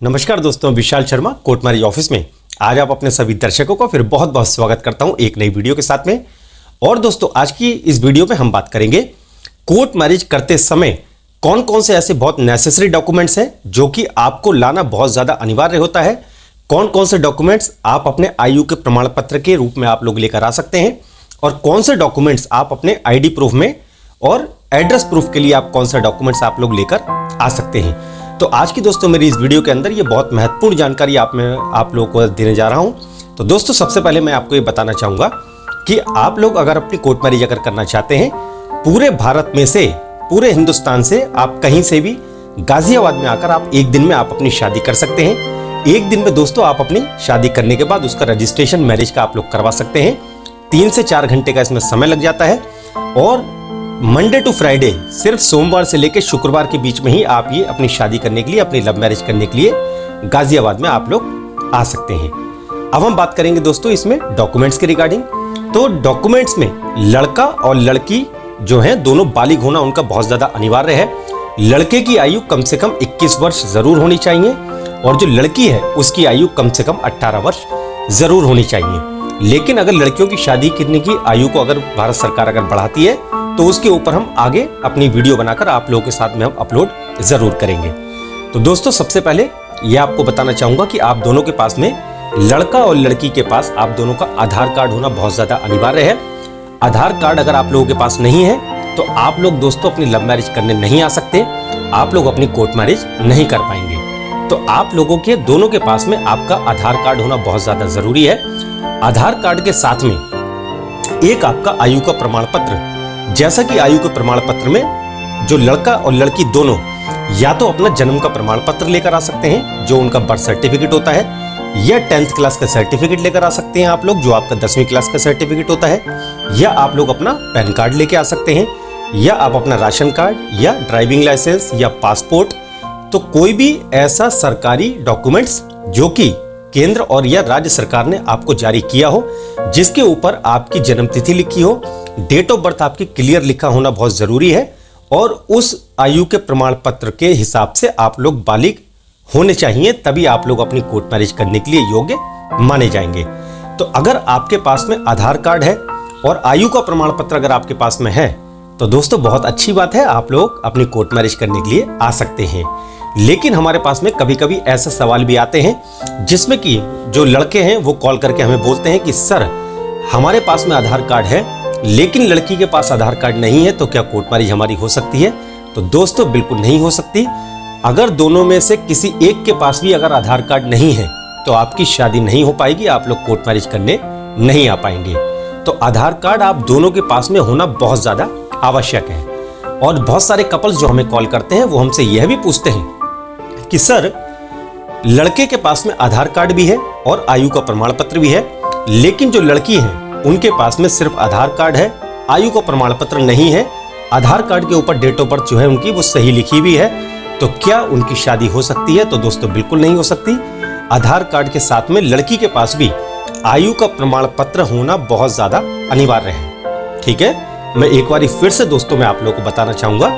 नमस्कार दोस्तों, Vishal Sharma court marriage office में आज आप अपने सभी दर्शकों का फिर बहुत बहुत स्वागत करता हूं एक नई वीडियो के साथ में। और दोस्तों आज की इस वीडियो में हम बात करेंगे कोर्ट मैरिज करते समय कौन कौन से ऐसे बहुत नेसेसरी डॉक्यूमेंट्स हैं जो कि आपको लाना बहुत ज़्यादा अनिवार्य होता है। कौन कौन से डॉक्यूमेंट्स आप अपने आयु के प्रमाण पत्र के रूप में आप लोग लेकर आ सकते हैं और कौन से डॉक्यूमेंट्स आप अपने आईडी प्रूफ में और एड्रेस प्रूफ के लिए आप कौन सा डॉक्यूमेंट्स आप लोग लेकर आ सकते हैं। तो आज की दोस्तों मेरी इस वीडियो के अंदर ये बहुत महत्वपूर्ण जानकारी आप लोगों को देने जा रहा हूं। तो दोस्तों सबसे पहले मैं आपको ये बताना चाहूँगा कि आप लोग अगर अपनी कोर्ट मैरिज अगर करना चाहते हैं पूरे भारत में से, पूरे हिंदुस्तान से, आप कहीं से भी गाजियाबाद में आकर आप एक दिन में आप अपनी शादी कर सकते हैं। एक दिन में दोस्तों आप अपनी शादी करने के बाद उसका रजिस्ट्रेशन मैरिज का आप लोग करवा सकते हैं। 3 से 4 घंटे का इसमें समय लग जाता है और मंडे टू फ्राइडे सिर्फ सोमवार से लेकर शुक्रवार के बीच में ही आप ये अपनी शादी करने के लिए, अपनी लव मैरिज करने के लिए गाजियाबाद में आप लोग आ सकते हैं। अब हम बात करेंगे दोस्तों इसमें डॉक्यूमेंट्स के रिगार्डिंग। तो डॉक्यूमेंट्स में लड़का और लड़की जो है दोनों बालिग होना उनका बहुत ज्यादा अनिवार्य है। लड़के की आयु कम से कम 21 वर्ष जरूर होनी चाहिए और जो लड़की है उसकी आयु कम से कम 18 वर्ष जरूर होनी चाहिए। लेकिन अगर लड़कियों की शादी करने की आयु को अगर भारत सरकार अगर बढ़ाती है तो उसके ऊपर हम आगे अपनी वीडियो बनाकर आप लोगों के साथ में हम अपलोड जरूर करेंगे। तो दोस्तों सबसे पहले ये आपको बताना चाहूंगा कि आप दोनों के पास में, लड़का और लड़की के पास आप दोनों का आधार कार्ड होना बहुत ज्यादा अनिवार्य है। आधार कार्ड अगर आप लोगों के पास नहीं है तो आप लोग दोस्तों अपनी लव मैरिज करने नहीं आ सकते, आप लोग अपनी कोर्ट मैरिज नहीं कर पाएंगे। तो आप लोगों के दोनों के पास में आपका आधार कार्ड होना बहुत ज्यादा जरूरी है। आधार कार्ड के साथ में एक आपका आयु का प्रमाण पत्र, जैसा कि आयु के प्रमाण पत्र में जो लड़का और लड़की दोनों या तो अपना जन्म का प्रमाण पत्र लेकर आ सकते हैं जो उनका बर्थ सर्टिफिकेट होता है, या 10th क्लास का सर्टिफिकेट लेकर आ सकते हैं आप लोग जो आपका 10वीं क्लास का सर्टिफिकेट होता है, या आप लोग अपना पैन कार्ड लेके आ सकते हैं, या आप अपना राशन कार्ड या ड्राइविंग लाइसेंस या पासपोर्ट। तो कोई भी ऐसा सरकारी डॉक्यूमेंट्स जो कि केंद्र और या राज्य सरकार ने आपको जारी किया हो, जिसके ऊपर आपकी जन्म तिथि लिखी हो, डेट ऑफ बर्थ आपकी क्लियर लिखा होना बहुत जरूरी है और उस आयु के प्रमाण पत्र के हिसाब से आप लोग बालिग होने चाहिए, तभी आप लोग अपनी कोर्ट मैरिज करने के लिए योग्य माने जाएंगे। तो अगर आपके पास में आधार कार्ड है और आयु का प्रमाण पत्र अगर आपके पास में है तो दोस्तों बहुत अच्छी बात है, आप लोग अपनी कोर्ट मैरिज करने के लिए आ सकते हैं। लेकिन हमारे पास में कभी कभी ऐसे सवाल भी आते हैं जिसमें कि जो लड़के हैं वो कॉल करके हमें बोलते हैं कि सर हमारे पास में आधार कार्ड है लेकिन लड़की के पास आधार कार्ड नहीं है, तो क्या कोर्ट मैरिज हमारी हो सकती है? तो दोस्तों बिल्कुल नहीं हो सकती। अगर दोनों में से किसी एक के पास भी अगर आधार कार्ड नहीं है तो आपकी शादी नहीं हो पाएगी, आप लोग कोर्ट मैरिज करने नहीं आ पाएंगे। तो आधार कार्ड आप दोनों के पास में होना बहुत ज्यादा आवश्यक है। और बहुत सारे कपल्स जो हमें कॉल करते हैं वो हमसे यह भी पूछते हैं कि सर लड़के के पास में आधार कार्ड भी है और आयु का प्रमाण पत्र भी है, लेकिन जो लड़की है उनके पास में सिर्फ आधार कार्ड है, आयु का प्रमाण पत्र नहीं है। आधार कार्ड के ऊपर डेट ऑफ बर्थ जो है उनकी वो सही लिखी भी है, तो क्या उनकी शादी हो सकती है? तो दोस्तों बिल्कुल नहीं हो सकती। आधार कार्ड के साथ में लड़की के पास भी आयु का प्रमाण पत्र होना बहुत ज्यादा अनिवार्य है। ठीक है, मैं एक बार फिर से दोस्तों मैं आप लोगों को बताना चाहूंगा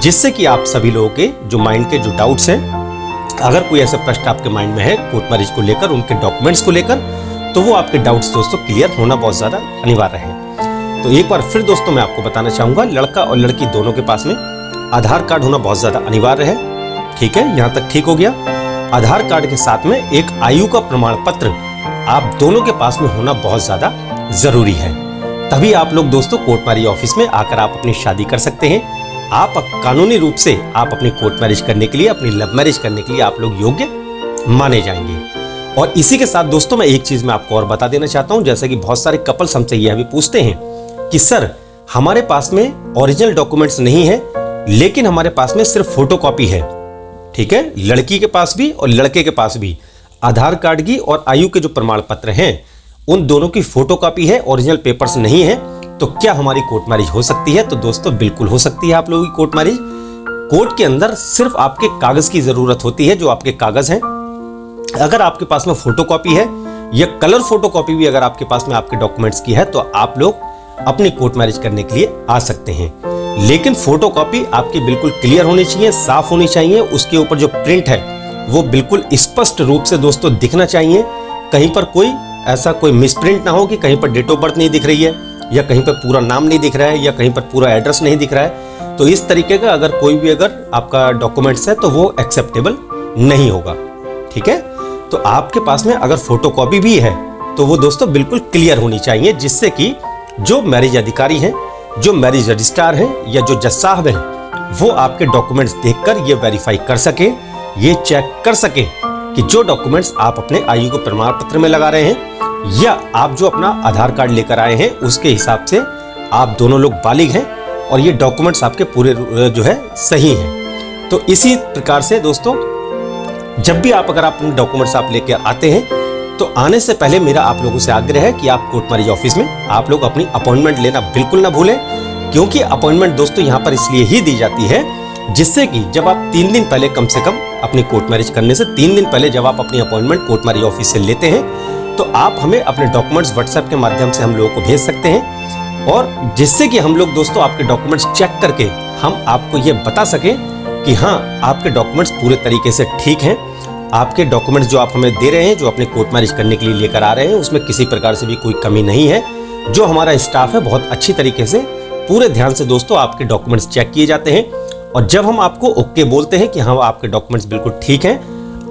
जिससे कि आप सभी लोगों के जो माइंड के जो डाउट्स हैं, अगर कोई ऐसा प्रश्न आपके माइंड में है कोर्ट मैरिज को लेकर, उनके डॉक्यूमेंट्स को लेकर, तो वो आपके डाउट्स दोस्तों क्लियर होना बहुत ज्यादा अनिवार्य है। तो एक बार फिर दोस्तों मैं आपको बताना चाहूंगा लड़का और लड़की दोनों के पास में आधार कार्ड होना बहुत ज्यादा अनिवार्य है। ठीक है, यहां तक ठीक हो गया। आधार कार्ड के साथ में एक आयु का प्रमाण पत्र आप दोनों के पास में होना बहुत ज्यादा जरूरी है, तभी आप लोग दोस्तों कोर्ट मैरिज ऑफिस में आकर आप अपनी शादी कर सकते हैं। आप कानूनी रूप से आप अपनी कोर्ट मैरिज करने के लिए, अपनी लव मैरिज करने के लिए आप लोग योग्य माने जाएंगे। और इसी के साथ दोस्तों मैं एक चीज मैं आपको और बता देना चाहता हूं, जैसे कि बहुत सारे कपल्स हमसे यह भी पूछते हैं कि सर हमारे पास में ओरिजिनल डॉक्यूमेंट्स नहीं है लेकिन हमारे पास में सिर्फ फोटोकॉपी है। ठीक है, लड़की के पास भी और लड़के के पास भी आधार कार्ड की और आयु के जो प्रमाण पत्र हैं उन दोनों की फोटोकॉपी है, ओरिजिनल पेपर्स नहीं है, तो क्या हमारी कोर्ट मैरिज हो सकती है? तो दोस्तों बिल्कुल हो सकती है आप लोगों की कोर्ट मैरिज। कोर्ट के अंदर सिर्फ आपके कागज की जरूरत होती है, जो आपके कागज हैं। अगर आपके पास में फोटोकॉपी है या कलर फोटोकॉपी भी अगर आपके पास में आपके डॉक्यूमेंट्स की है तो आप लोग अपनी कोर्ट मैरिज करने के लिए आ सकते हैं। लेकिन फोटोकॉपी आपकी बिल्कुल क्लियर होनी चाहिए, साफ होनी चाहिए, उसके ऊपर जो प्रिंट है वो बिल्कुल स्पष्ट रूप से दोस्तों दिखना चाहिए। कहीं पर कोई ऐसा कोई मिसप्रिंट ना हो कि कहीं पर डेट ऑफ बर्थ नहीं दिख रही है, या कहीं पर पूरा नाम नहीं दिख रहा है, या कहीं पर पूरा एड्रेस नहीं दिख रहा है। तो इस तरीके का अगर कोई भी अगर आपका डॉक्यूमेंट्स है तो वो एक्सेप्टेबल नहीं होगा। ठीक है, तो आपके पास में अगर फोटोकॉपी भी है तो वो दोस्तों बिल्कुल क्लियर होनी चाहिए, जिससे कि जो मैरिज अधिकारी हैं, जो मैरिज रजिस्ट्रार हैं, या जो जज साहब हैं, वो आपके डॉक्यूमेंट्स देखकर ये वेरीफाई कर सके, ये चेक कर सके कि जो डॉक्यूमेंट्स आप अपने आयु को प्रमाण पत्र में लगा रहे हैं, या आप जो अपना आधार कार्ड लेकर आए हैं उसके हिसाब से आप दोनों लोग बालिग हैं और ये डॉक्यूमेंट्स आपके पूरे जो है सही हैं। तो इसी प्रकार से दोस्तों जब भी आप अगर अपने डॉक्यूमेंट्स आप लेकर आते हैं तो आने से पहले मेरा आप लोगों से आग्रह है कि आप कोर्ट मैरिज ऑफिस में आप लोग अपनी अपॉइंटमेंट लेना बिल्कुल ना भूलें, क्योंकि अपॉइंटमेंट दोस्तों यहाँ पर इसलिए ही दी जाती है जिससे कि जब आप 3 दिन पहले, कम से कम अपनी कोर्ट मैरिज करने से 3 दिन पहले जब आप अपनी अपॉइंटमेंट कोर्ट मैरिज ऑफिस से लेते हैं तो आप हमें अपने डॉक्यूमेंट्स व्हाट्सएप के माध्यम से हम लोगों को भेज सकते हैं, और जिससे कि हम लोग दोस्तों आपके डॉक्यूमेंट्स चेक करके हम आपको ये बता सकें कि हाँ आपके डॉक्यूमेंट्स पूरे तरीके से ठीक हैं, आपके डॉक्यूमेंट्स जो आप हमें दे रहे हैं, जो अपने कोर्ट मैरिज करने के लिए लेकर आ रहे हैं, उसमें किसी प्रकार से भी कोई कमी नहीं है। जो हमारा स्टाफ है बहुत अच्छी तरीके से पूरे ध्यान से दोस्तों आपके डॉक्यूमेंट्स चेक किए जाते हैं, और जब हम आपको ओके बोलते हैं कि हाँ आपके डॉक्यूमेंट्स बिल्कुल ठीक हैं,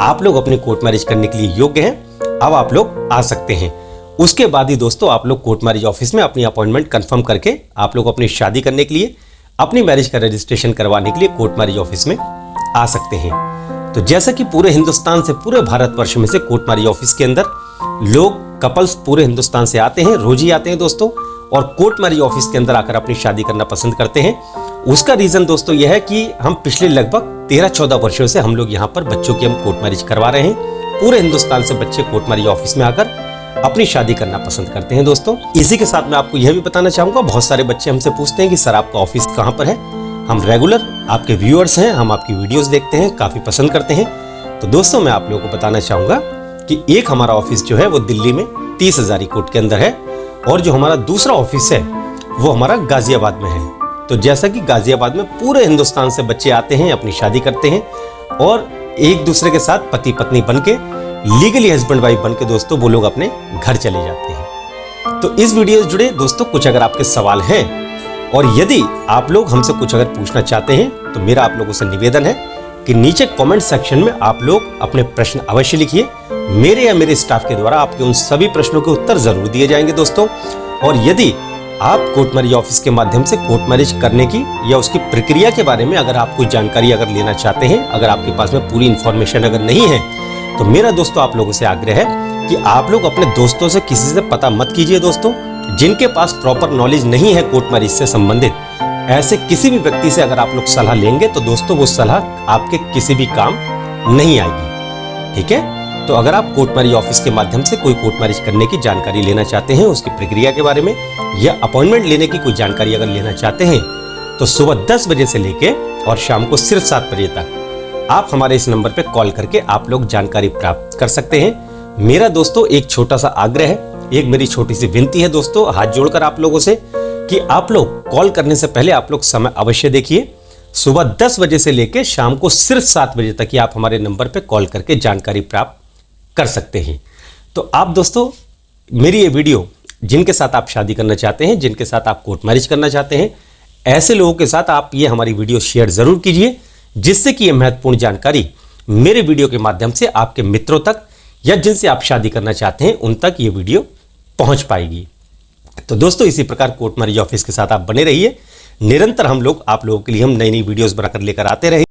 आप लोग अपनी कोर्ट मैरिज करने के लिए योग्य हैं, अब आप लोग आ सकते हैं। उसके बाद ही दोस्तों आप लोग कोर्ट मैरिज ऑफिस में अपनी अपॉइंटमेंट कंफर्म करके आप लोग अपनी शादी करने के लिए, अपनी मैरिज का रजिस्ट्रेशन करवाने के लिए कोर्ट मैरिज ऑफिस में आ सकते हैं। तो जैसा कि पूरे हिंदुस्तान से, पूरे भारतवर्ष में से कोर्ट मैरिज ऑफिस के अंदर लोग, कपल्स पूरे हिंदुस्तान से आते हैं, रोज ही आते हैं दोस्तों, और कोर्ट मैरिज ऑफिस के अंदर आकर अपनी शादी करना पसंद करते हैं। उसका रीजन दोस्तों यह है कि हम पिछले लगभग 13-14 वर्षों से हम लोग यहाँ पर बच्चों की हम कोर्ट मैरिज करवा रहे हैं। पूरे हिंदुस्तान से बच्चे कोर्ट मैरिज ऑफिस में आकर अपनी शादी करना पसंद करते हैं दोस्तों। इसी के साथ मैं आपको यह भी बताना चाहूंगा, बहुत सारे बच्चे हमसे पूछते हैं कि सर आपका ऑफिस कहाँ पर है। हम रेगुलर आपके व्यूअर्स हैं, हम आपकी वीडियोस देखते हैं, काफी पसंद करते हैं। तो दोस्तों मैं आप लोगों को बताना चाहूंगा कि एक हमारा ऑफिस जो है वो दिल्ली में 30 हजारी कोर्ट के अंदर है, और जो हमारा दूसरा ऑफिस है वो हमारा गाजियाबाद में है। तो जैसा कि गाजियाबाद में पूरे हिंदुस्तान से बच्चे आते हैं, अपनी शादी करते हैं, और एक दूसरे के साथ पति पत्नी बनके, लीगली हस्बैंड वाइफ बनके दोस्तों वो लोग अपने घर चले जाते हैं। तो इस वीडियो से जुड़े दोस्तों कुछ अगर आपके सवाल हैं, और यदि आप लोग हमसे कुछ अगर पूछना चाहते हैं, तो मेरा आप लोगों से निवेदन है कि नीचे कमेंट सेक्शन में आप लोग अपने प्रश्न अवश्य लिखिए। मेरे या मेरे स्टाफ के द्वारा आपके उन सभी प्रश्नों के उत्तर जरूर दिए जाएंगे दोस्तों। और यदि आप कोर्ट मैरिज ऑफिस के माध्यम से कोर्ट मैरिज करने की या उसकी प्रक्रिया के बारे में अगर आप कोई जानकारी अगर लेना चाहते हैं, अगर आपके पास में पूरी इंफॉर्मेशन अगर नहीं है, तो मेरा दोस्तों आप लोगों से आग्रह है कि आप लोग अपने दोस्तों से किसी से पता मत कीजिए दोस्तों, जिनके पास प्रॉपर नॉलेज नहीं है कोर्ट मैरिज से संबंधित। ऐसे किसी भी व्यक्ति से अगर आप लोग सलाह लेंगे तो दोस्तों वो सलाह आपके किसी भी काम नहीं आएगी। ठीक है, तो अगर आप कोर्ट मैरिज ऑफिस के माध्यम से कोई कोर्ट मैरिज करने की जानकारी लेना चाहते हैं, उसकी प्रक्रिया के बारे में, या अपॉइंटमेंट लेने की कोई जानकारी अगर लेना चाहते हैं, तो सुबह 10 बजे से लेके और शाम को सिर्फ 7 बजे तक आप हमारे इस नंबर पे कॉल करके आप लोग जानकारी प्राप्त कर सकते हैं। मेरा दोस्तों एक छोटा सा आग्रह है, एक मेरी छोटी सी विनती है दोस्तों, हाथ जोड़कर आप लोगों से, कि आप लोग कॉल करने से पहले आप लोग समय अवश्य देखिए। सुबह 10 बजे से लेकर शाम को सिर्फ 7 बजे तक ही आप हमारे नंबर पे कॉल करके जानकारी प्राप्त कर सकते हैं। तो आप दोस्तों मेरी ये वीडियो जिनके साथ आप शादी करना चाहते हैं, जिनके साथ आप कोर्ट मैरिज करना चाहते हैं, ऐसे लोगों के साथ आप ये हमारी वीडियो शेयर जरूर कीजिए, जिससे कि ये महत्वपूर्ण जानकारी मेरे वीडियो के माध्यम से आपके मित्रों तक या जिनसे आप शादी करना चाहते हैं उन तक ये वीडियो पहुंच पाएगी। तो दोस्तों इसी प्रकार कोर्ट मैरिज ऑफिस के साथ आप बने रहिए। निरंतर हम लोग आप लोगों के लिए हम नई नई वीडियोस बनाकर लेकर आते रहें।